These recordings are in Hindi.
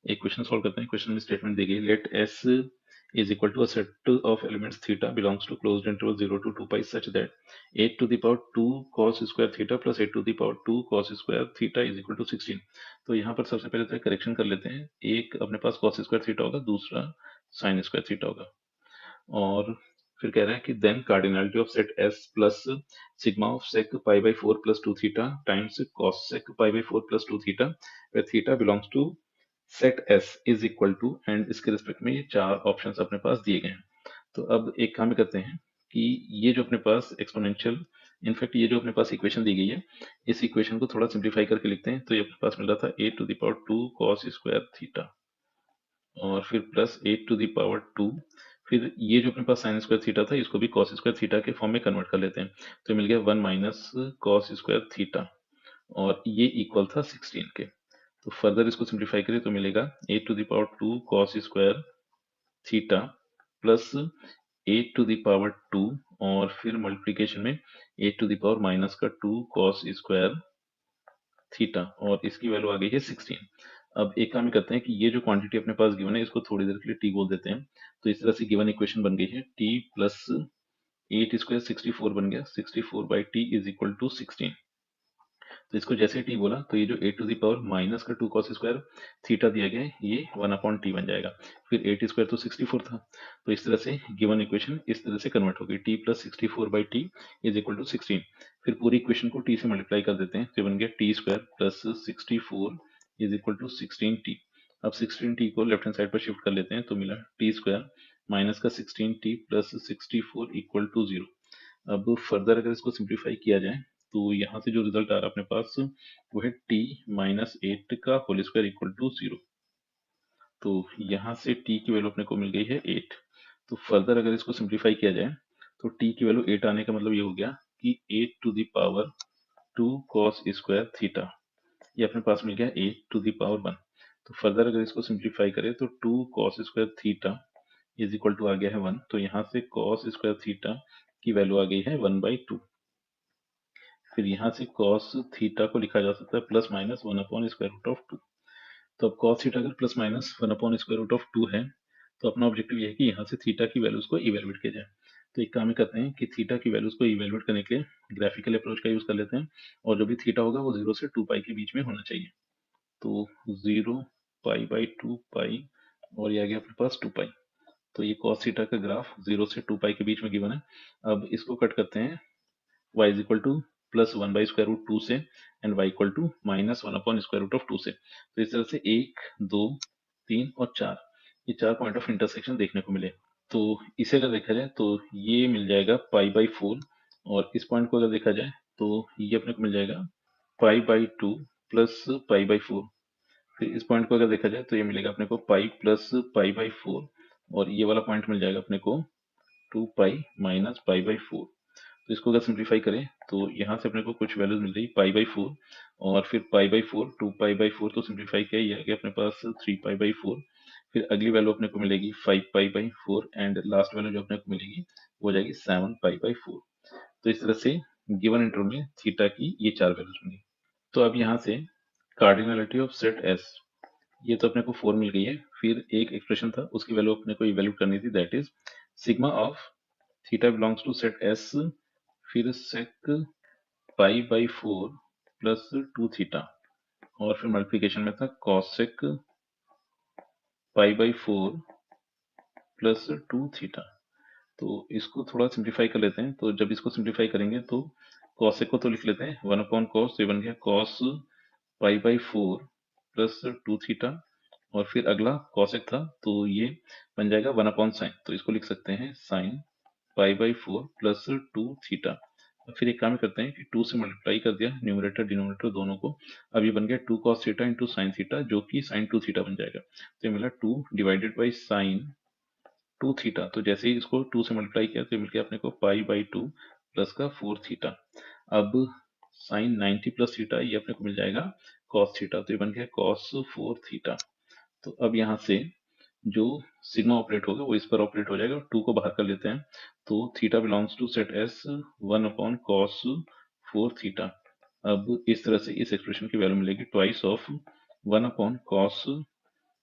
एक क्वेश्चन सॉल्व करते हैं। क्वेश्चन में स्टेटमेंट दी गई, let S is equal to a set of elements theta belongs to closed interval 0 to 2 pi such that 8 to the power 2 cos square theta plus 8 to the power 2 cos square theta is equal to 16। तो यहाँ पर सबसे पहले तो करेक्शन कर लेते हैं। एक अपने पास cos square theta होगा, दूसरा sin square theta होगा। और फिर कह रहा है कि then cardinality of set S plus sigma of sec pi by 4 plus 2 theta times cosec pi by 4 plus 2 theta where theta belongs to set S is equal to, and इसके रिस्पेक्ट में ये चार ऑप्शंस अपने पास दिए गए हैं। तो अब एक काम करते हैं कि ये जो अपने पास एक्सपोनेंशियल, इनफैक्ट ये जो अपने पास इक्वेशन दी गई है, इस इक्वेशन को थोड़ा सिंप्लीफाई करके लिखते हैं। तो ये अपने पास मिल रहा था a to the power 2 cos square theta और फिर प्लस 8 टू द पावर 2, फिर ये जो अपने पास साइन स्क्वायर थीटा था इसको भी कॉस स्क्वायर थीटा के फॉर्म में कन्वर्ट कर लेते हैं। तो मिल गया 1 माइनस कॉस स्क्वायर थीटा और ये इक्वल था 16 के। तो फर्दर इसको सिंप्लीफाई करें तो मिलेगा 8 to the power 2 cos square theta plus 8 to the power 2 और फिर मल्टीप्लिकेशन में 8 टू द पावर माइनस का 2 कॉस स्क्वायर थीटा और इसकी वैल्यू आ गई है 16। अब एक काम करते हैं कि ये जो क्वांटिटी अपने पास गिवन है इसको थोड़ी देर के लिए टी बोल देते हैं। तो इस तरह से गिवन इक्वेशन बन गई है, टी प्लस 8 स्क्वायर 64 बन गया, 64 by T is equal to 16। तो इसको जैसे टी बोला तो ये जो 8 टू द पावर माइनस का 2 कॉस स्क्वायर थीटा दिया गया है ये 1 अपॉन टी बन जाएगा। फिर 8 स्क्वायर तो 64 था, तो इस तरह से गिवन इक्वेशन इस तरह से कन्वर्ट होगी, T plus 64 by T is equal to 16। फिर पूरी इक्वेशन को टी से मल्टीप्लाई कर देते हैं तो बन गया T square plus 64 is equal to 16t। अब 16t को लेफ्ट हैंड साइड पर शिफ्ट कर लेते हैं तो मिला टी स्क्वायर माइनस का 16t प्लस 64 इक्वल टू 0। अब फर्दर अगर इसको सिंप्लीफाई किया जाए तो यहाँ से जो रिजल्ट आ रहा है अपने पास वो है t माइनस 8 का होल स्क्वायर इक्वल टू 0। तो यहाँ से t की वैल्यू अपने को मिल गई है 8। तो फर्दर अगर इसको सिंप्लीफाई किया जाए तो t की वैल्यू 8 आने का मतलब ये हो गया कि 8 to the power 2 cos square theta, ये अपने पास मिल गया 8 टू द पावर 1। तो फर्दर अगर इसको सिंप्लीफाई करें तो 2 cos square theta is equal to आ गया है 1। तो यहाँ से cos स्क्वायर थीटा की वैल्यू आ गई है 1/2। फिर यहाँ से cos थीटा को लिखा जा सकता है plus minus 1 upon square root of 2। तो अब cos थीटा अगर plus minus 1 upon square root of 2 है तो अपना ऑब्जेक्टिव ये है कि यहाँ से थीटा की वैल्यूज को इवेलुएट किया जाए। तो एक काम करते हैं कि थीटा की वैल्यूज को इवेलुएट करने के लिए ग्राफिकल अप्रोच का यूज कर लेते हैं और जो भी थीटा होगा वो 0 से 2 पाई के बीच में होना चाहिए। तो 0 पाई बाई 2 पाई और ये आ गया अपने पास 2 पाई। तो ये cos थीटा का ग्राफ 0 से 2 पाई के बीच में गिवन है। अब इसको कट करते हैं y is equal to plus 1 by square root 2 से and y equal to minus 1 upon square root of 2 से। तो इस तरह से 1 2 3 और 4, ये चार पॉइंट ऑफ इंटरसेक्शन देखने को मिले। तो इसे अगर देखा जाए तो ये मिल जाएगा पाई बाई 4 और इस पॉइंट को अगर देखा जाए तो ये अपने को मिल जाएगा pi by 2 plus pi by 4। फिर इस पॉइंट को अगर देखा जाए तो ये मिलेगा अपने को पाई प्लस पाई बाई 4 और ये वाला पॉइंट मिल जाएगा अपने को 2 पाई माइनस पाई बाई 4। तो इसको अगर सिंप्लीफाई करें तो यहाँ से अपने को कुछ वैल्यूज मिल रही पाई बाई 4 और फिर पाई बाई 4 2 पाई बाई 4, तो सिंप्लीफाई किया ये आ गया अपने पास 3 पाई बाई 4। फिर अगली वैल्यू अपने को मिलेगी 5 पाई बाई 4 एंड लास्ट वैल्यू जो अपने को मिलेगी वो हो जाएगी 7 पाई बाई 4। तो इस तरह से गिवन इंटरवल में थीटा की ये चार वैल्यूज मिली। तो अब यहाँ से कार्डिनलिटी ऑफ सेट एस, ये तो अपने को 4 मिल गई है। फिर एक एक्सप्रेशन था उसकी वैल्यू अपने को इवैल्यूएट करनी थी, that is sigma of theta belongs to set S, फिर sec pi by 4 plus 2 theta और फिर मल्टीप्लिकेशन में था cosec pi by 4 plus 2 theta. तो इसको थोड़ा सिंप्लीफाई कर लेते हैं। तो जब इसको सिंप्लीफाई करेंगे तो कॉसेक को तो लिख लेते हैं 1 अपॉन कॉस, तो ये बन गया cos pi by 4 plus 2 theta और फिर अगला कॉसेक था तो ये बन जाएगा 1 अपॉन साइन, तो इसको लिख सकते हैं sine pi by 4 plus 2 theta. फिर एक काम करते हैं कि 2 से मल्टीप्लाई कर दिया न्यूमरेटर डिनोमिनेटर दोनों को। अब ये बन गया 2 cos theta into sine theta जो कि साइन 2 थीटा बन जाएगा। तो ये मिला 2 डिवाइडेड बाई साइन 2 थीटा। तो जैसे ही इसको 2 से मल्टीप्लाई किया तो ये मिल गया अपने को पाई बाई 2 प्लस का 4 थीटा। अब साइन 90 प्लस थीटा ये अपने को मिल जाएगा cos थीटा, तो ये बन गया cos 4 थीटा। तो अब यहाँ से जो सिग्मा ऑपरेट होगा वो इस पर ऑपरेट हो जाएगा और 2 को बाहर कर लेते हैं तो theta belongs to set S 1 upon cos 4 theta. अब इस तरह से इस एक्सप्रेशन की वैल्यू मिलेगी ट्वाइस ऑफ 1 अपॉन कॉस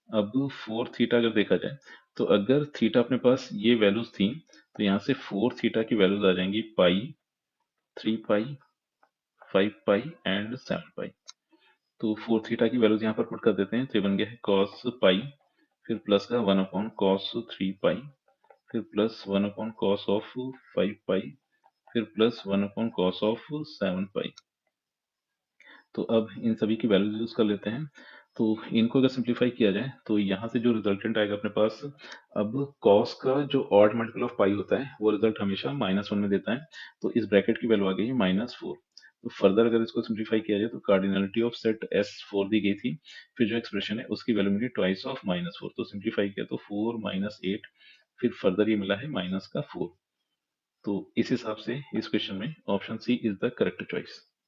अब फोर थीटा अगर देखा जाए तो अगर थीटा अपने पास ये वैल्यूज थी तो यहाँ से फोर थीटा की वैल्यूज आ जाएंगी पाई, 3 पाई, 5 पाई एंड 7 पाई। तो फोर थीटा की वैल्यूज यहाँ पर पुट कर देते हैं, तो ये बन गया है कॉस पाई, फिर प्लस का 1/cos 3 पाई, फिर प्लस 1/cos 5 पाई, फिर प्लस 1/cos 7 पाई। तो अब इन सभी की वैल्यूज यूज कर लेते हैं। तो इनको अगर सिंप्लीफाई किया जाए तो यहाँ से जो रिजल्टेंट आएगा अपने पास, अब कॉस का जो ऑड मल्टीपल ऑफ पाई होता है वो रिजल्ट हमेशा -1 में देता है। तो इस ब्रैकेट की वैल्यू आ गई है -4। तो फर्दर अगर इसको सिंप्लीफाई किया जाए तो कार्डिनलिटी ऑफ सेट S4 दी गई थी, फिर जो एक्सप्रेशन है उसकी वैल्यू मिली ट्वाइस ऑफ -4। तो सिंप्लीफाई किया तो 4 - 8, फिर फर्दर ये मिला है -4। तो इस हिसाब से इस क्वेश्चन में option C is the correct choice.